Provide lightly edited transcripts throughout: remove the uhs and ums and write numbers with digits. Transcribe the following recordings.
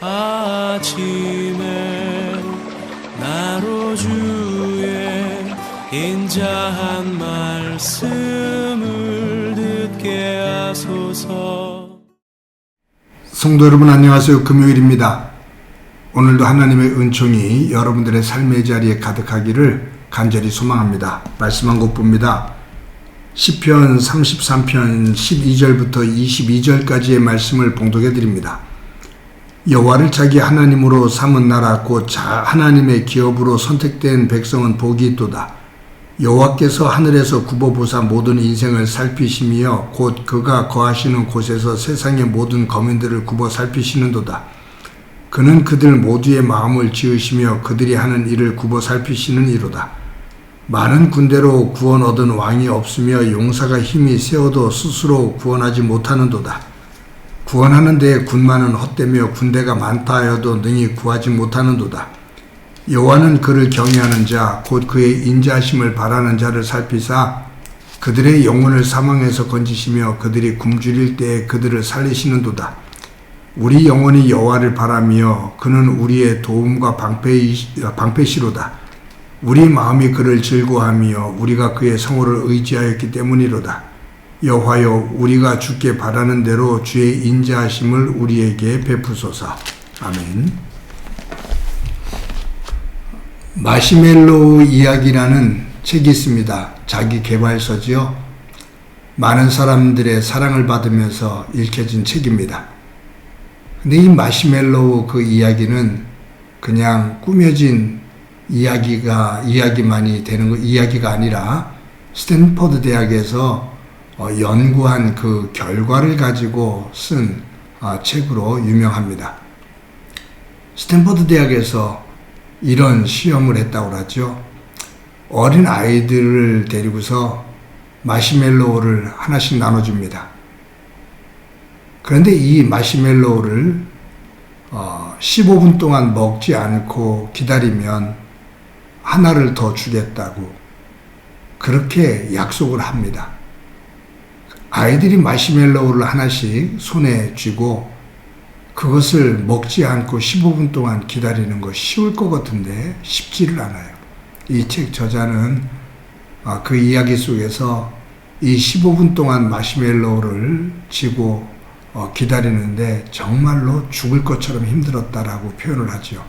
아침에 나로 주의 인자한 말씀을 듣게 하소서. 성도 여러분 안녕하세요. 금요일입니다. 오늘도 하나님의 은총이 여러분들의 삶의 자리에 가득하기를 간절히 소망합니다. 말씀 한 곡입니다. 시편 33편 12절부터 22절까지의 말씀을 봉독해 드립니다. 여호와를 자기 하나님으로 삼은 나라 곧 하나님의 기업으로 선택된 백성은 복이 있도다. 여호와께서 하늘에서 굽어보사 모든 인생을 살피시며 곧 그가 거하시는 곳에서 세상의 모든 거민들을 굽어 살피시는도다. 그는 그들 모두의 마음을 지으시며 그들이 하는 일을 굽어 살피시는 이로다. 많은 군대로 구원 얻은 왕이 없으며 용사가 힘이 세어도 스스로 구원하지 못하는도다. 구원하는 데에 군마는 헛되며 군대가 많다 하여도 능히 구하지 못하는도다. 여호와는 그를 경외하는 자 곧 그의 인자하심을 바라는 자를 살피사 그들의 영혼을 사망에서 건지시며 그들이 굶주릴 때에 그들을 살리시는도다. 우리 영혼이 여호와를 바라며 그는 우리의 도움과 방패시로다. 우리 마음이 그를 즐거워하며 우리가 그의 성호를 의지하였기 때문이로다. 여호와여, 우리가 주께 바라는 대로 주의 인자하심을 우리에게 베푸소서. 아멘. 마시멜로우 이야기라는 책이 있습니다. 자기 개발서지요. 많은 사람들의 사랑을 받으면서 읽혀진 책입니다. 근데 이 마시멜로우 그 이야기는 그냥 꾸며진 이야기만이 되는 이야기가 아니라 스탠퍼드 대학에서 연구한 그 결과를 가지고 쓴 책으로 유명합니다. 스탠퍼드 대학에서 이런 시험을 했다고 하죠. 어린 아이들을 데리고서 마시멜로우를 하나씩 나눠줍니다. 그런데 이 마시멜로우를 15분 동안 먹지 않고 기다리면 하나를 더 주겠다고 그렇게 약속을 합니다. 아이들이 마시멜로우를 하나씩 손에 쥐고 그것을 먹지 않고 15분 동안 기다리는 거 쉬울 것 같은데 쉽지를 않아요. 이 책 저자는 그 이야기 속에서 이 15분 동안 마시멜로우를 쥐고 기다리는데 정말로 죽을 것처럼 힘들었다라고 표현을 하죠.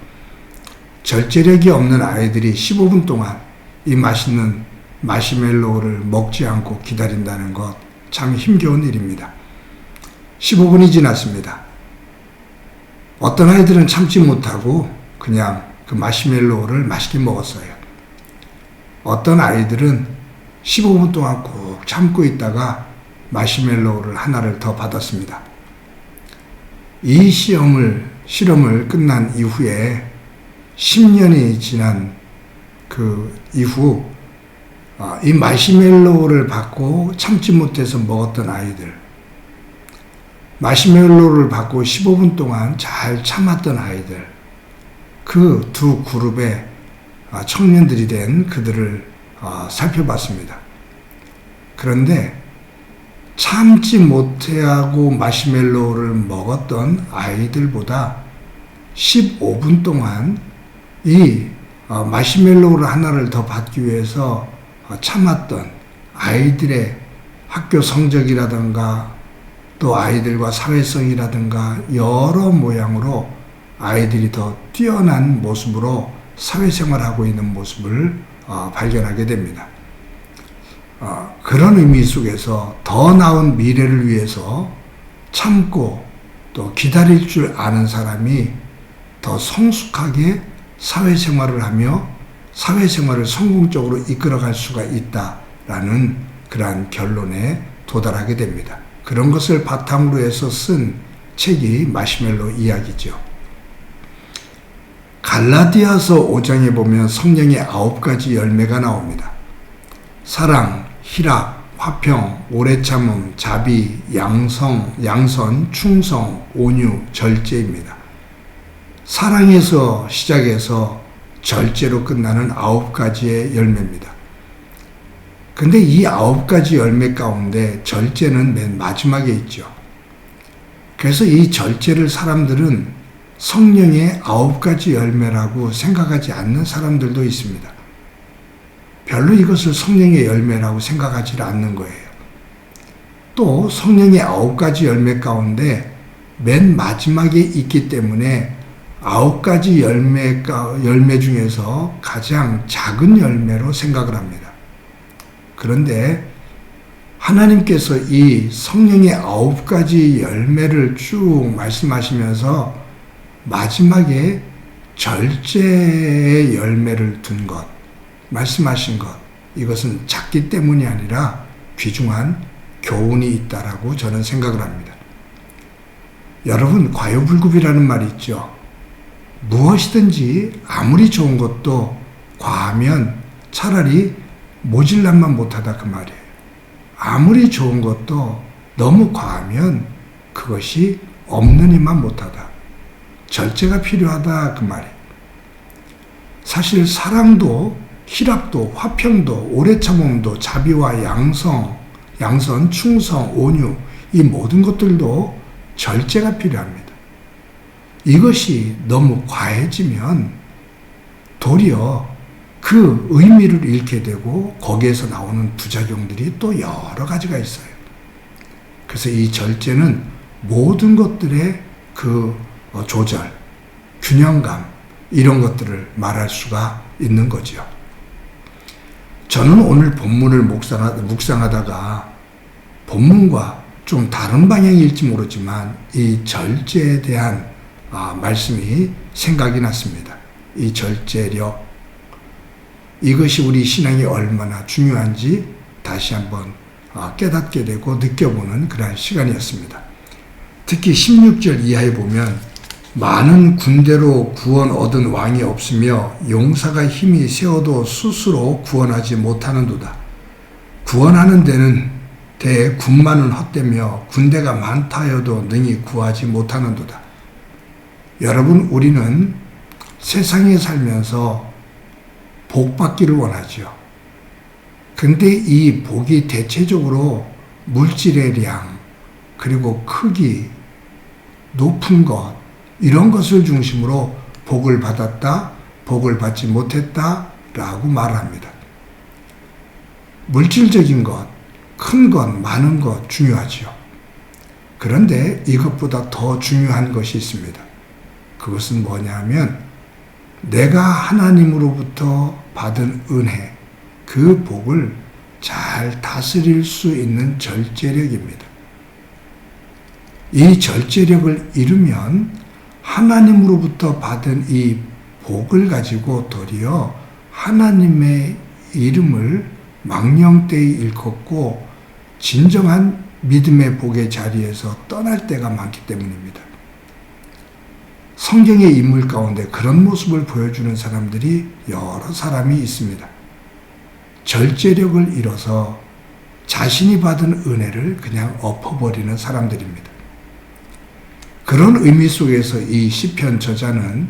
절제력이 없는 아이들이 15분 동안 이 맛있는 마시멜로우를 먹지 않고 기다린다는 것 참 힘겨운 일입니다. 15분이 지났습니다. 어떤 아이들은 참지 못하고 그냥 그 마시멜로우를 맛있게 먹었어요. 어떤 아이들은 15분 동안 꼭 참고 있다가 마시멜로우를 하나를 더 받았습니다. 이 실험을 끝난 이후에 10년이 지난 그 이후 이 마시멜로우를 받고 참지 못해서 먹었던 아이들, 마시멜로우를 받고 15분 동안 잘 참았던 아이들, 그 두 그룹의 청년들이 된 그들을 살펴봤습니다. 그런데 참지 못하고 마시멜로우를 먹었던 아이들보다 15분 동안 이 마시멜로우를 하나를 더 받기 위해서 참았던 아이들의 학교 성적이라든가 또 아이들과 사회성이라든가 여러 모양으로 아이들이 더 뛰어난 모습으로 사회생활하고 있는 모습을 발견하게 됩니다. 그런 의미 속에서 더 나은 미래를 위해서 참고 또 기다릴 줄 아는 사람이 더 성숙하게 사회생활을 하며 사회생활을 성공적으로 이끌어갈 수가 있다라는 그러한 결론에 도달하게 됩니다. 그런 것을 바탕으로 해서 쓴 책이 마시멜로우 이야기죠. 갈라디아서 5장에 보면 성령의 9가지 열매가 나옵니다. 사랑, 희락, 화평, 오래 참음, 자비, 양선, 충성, 온유, 절제입니다. 사랑에서 시작해서 절제로 끝나는 9가지의 열매입니다. 근데 이 9가지 열매 가운데 절제는 맨 마지막에 있죠. 그래서 이 절제를 사람들은 성령의 9가지 열매라고 생각하지 않는 사람들도 있습니다. 별로 이것을 성령의 열매라고 생각하지 않는 거예요. 또 성령의 9가지 열매 가운데 맨 마지막에 있기 때문에 9가지 열매 중에서 가장 작은 열매로 생각을 합니다. 그런데 하나님께서 이 성령의 9가지 열매를 쭉 말씀하시면서 마지막에 절제의 열매를 둔 것, 말씀하신 것, 이것은 작기 때문이 아니라 귀중한 교훈이 있다라고 저는 생각을 합니다. 여러분, 과유불급이라는 말이 있죠. 무엇이든지 아무리 좋은 것도 과하면 차라리 모질람만 못하다 그 말이에요. 아무리 좋은 것도 너무 과하면 그것이 없느니만 못하다. 절제가 필요하다 그 말이에요. 사실 사랑도 희락도 화평도 오래 참음도 자비와 양선, 충성, 온유 이 모든 것들도 절제가 필요합니다. 이것이 너무 과해지면 도리어 그 의미를 잃게 되고 거기에서 나오는 부작용들이 또 여러 가지가 있어요. 그래서 이 절제는 모든 것들의 그 조절, 균형감 이런 것들을 말할 수가 있는 거죠. 저는 오늘 본문을 묵상하다가 본문과 좀 다른 방향일지 모르지만 이 절제에 대한 말씀이 생각이 났습니다. 이 절제력, 이것이 우리 신앙이 얼마나 중요한지 다시 한번 깨닫게 되고 느껴보는 그런 시간이었습니다. 특히 16절 이하에 보면 많은 군대로 구원 얻은 왕이 없으며 용사가 힘이 세어도 스스로 구원하지 못하는도다. 구원하는 데는 군만은 헛되며 군대가 많다 하여도 능히 구하지 못하는도다. 여러분, 우리는 세상에 살면서 복 받기를 원하죠. 근데 이 복이 대체적으로 물질의 량, 그리고 크기, 높은 것, 이런 것을 중심으로 복을 받았다, 복을 받지 못했다 라고 말합니다. 물질적인 것, 큰 것, 많은 것 중요하지요. 그런데 이것보다 더 중요한 것이 있습니다. 그것은 뭐냐면 내가 하나님으로부터 받은 은혜, 그 복을 잘 다스릴 수 있는 절제력입니다. 이 절제력을 잃으면 하나님으로부터 받은 이 복을 가지고 도리어 하나님의 이름을 망령되이 일컫고 진정한 믿음의 복의 자리에서 떠날 때가 많기 때문입니다. 성경의 인물 가운데 그런 모습을 보여주는 사람들이 여러 사람이 있습니다. 절제력을 잃어서 자신이 받은 은혜를 그냥 엎어버리는 사람들입니다. 그런 의미 속에서 이 시편 저자는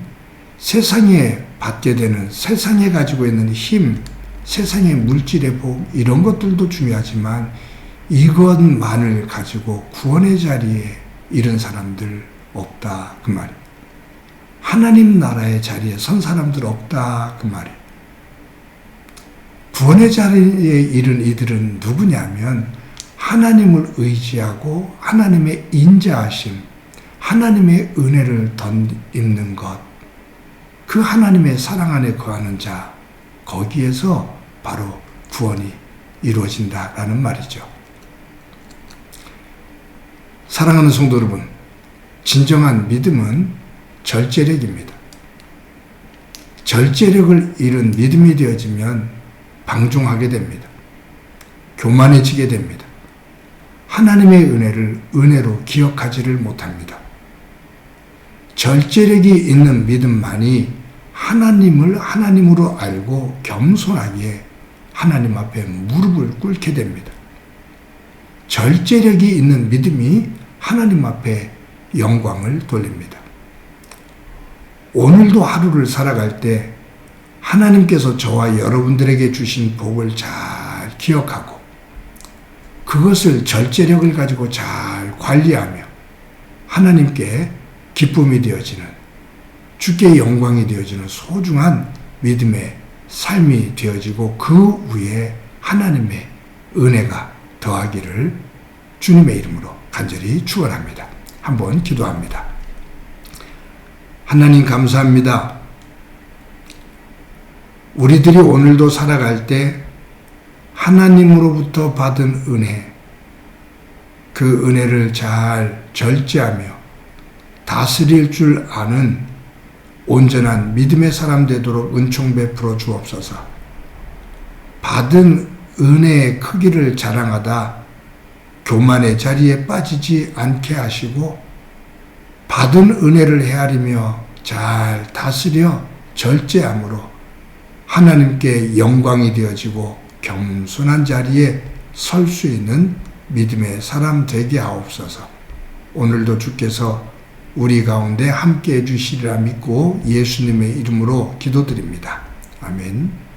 세상에 받게 되는, 세상에 가지고 있는 힘, 세상의 물질의 복 이런 것들도 중요하지만 이것만을 가지고 구원의 자리에 이른 사람들 없다 그 말이에요. 하나님 나라의 자리에 선 사람들 없다 그 말이에요. 구원의 자리에 이른 이들은 누구냐면 하나님을 의지하고 하나님의 인자하심, 하나님의 은혜를 덧입는 것, 그 하나님의 사랑 안에 거하는 자, 거기에서 바로 구원이 이루어진다라는 말이죠. 사랑하는 성도 여러분, 진정한 믿음은 절제력입니다. 절제력을 잃은 믿음이 되어지면 방종하게 됩니다. 교만해지게 됩니다. 하나님의 은혜를 은혜로 기억하지를 못합니다. 절제력이 있는 믿음만이 하나님을 하나님으로 알고 겸손하게 하나님 앞에 무릎을 꿇게 됩니다. 절제력이 있는 믿음이 하나님 앞에 영광을 돌립니다. 오늘도 하루를 살아갈 때 하나님께서 저와 여러분들에게 주신 복을 잘 기억하고 그것을 절제력을 가지고 잘 관리하며 하나님께 기쁨이 되어지는 주께 영광이 되어지는 소중한 믿음의 삶이 되어지고 그 위에 하나님의 은혜가 더하기를 주님의 이름으로 간절히 축원합니다. 한번 기도합니다. 하나님 감사합니다. 우리들이 오늘도 살아갈 때 하나님으로부터 받은 은혜, 그 은혜를 잘 절제하며 다스릴 줄 아는 온전한 믿음의 사람 되도록 은총 베풀어 주옵소서. 받은 은혜의 크기를 자랑하다 교만의 자리에 빠지지 않게 하시고 받은 은혜를 헤아리며 잘 다스려 절제함으로 하나님께 영광이 되어지고 겸손한 자리에 설 수 있는 믿음의 사람 되게 하옵소서. 오늘도 주께서 우리 가운데 함께해 주시리라 믿고 예수님의 이름으로 기도드립니다. 아멘.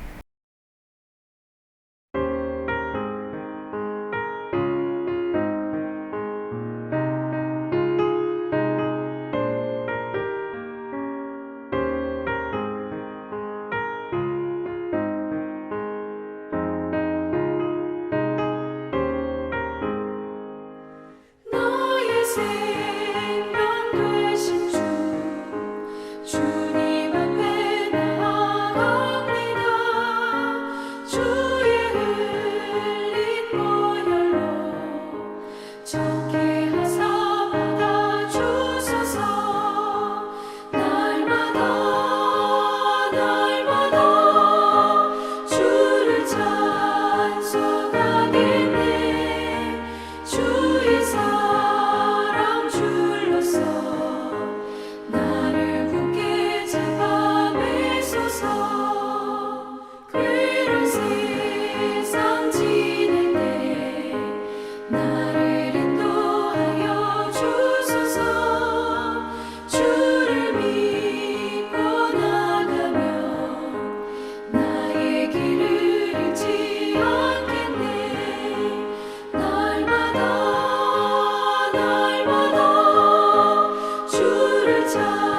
날마다 주를 찾아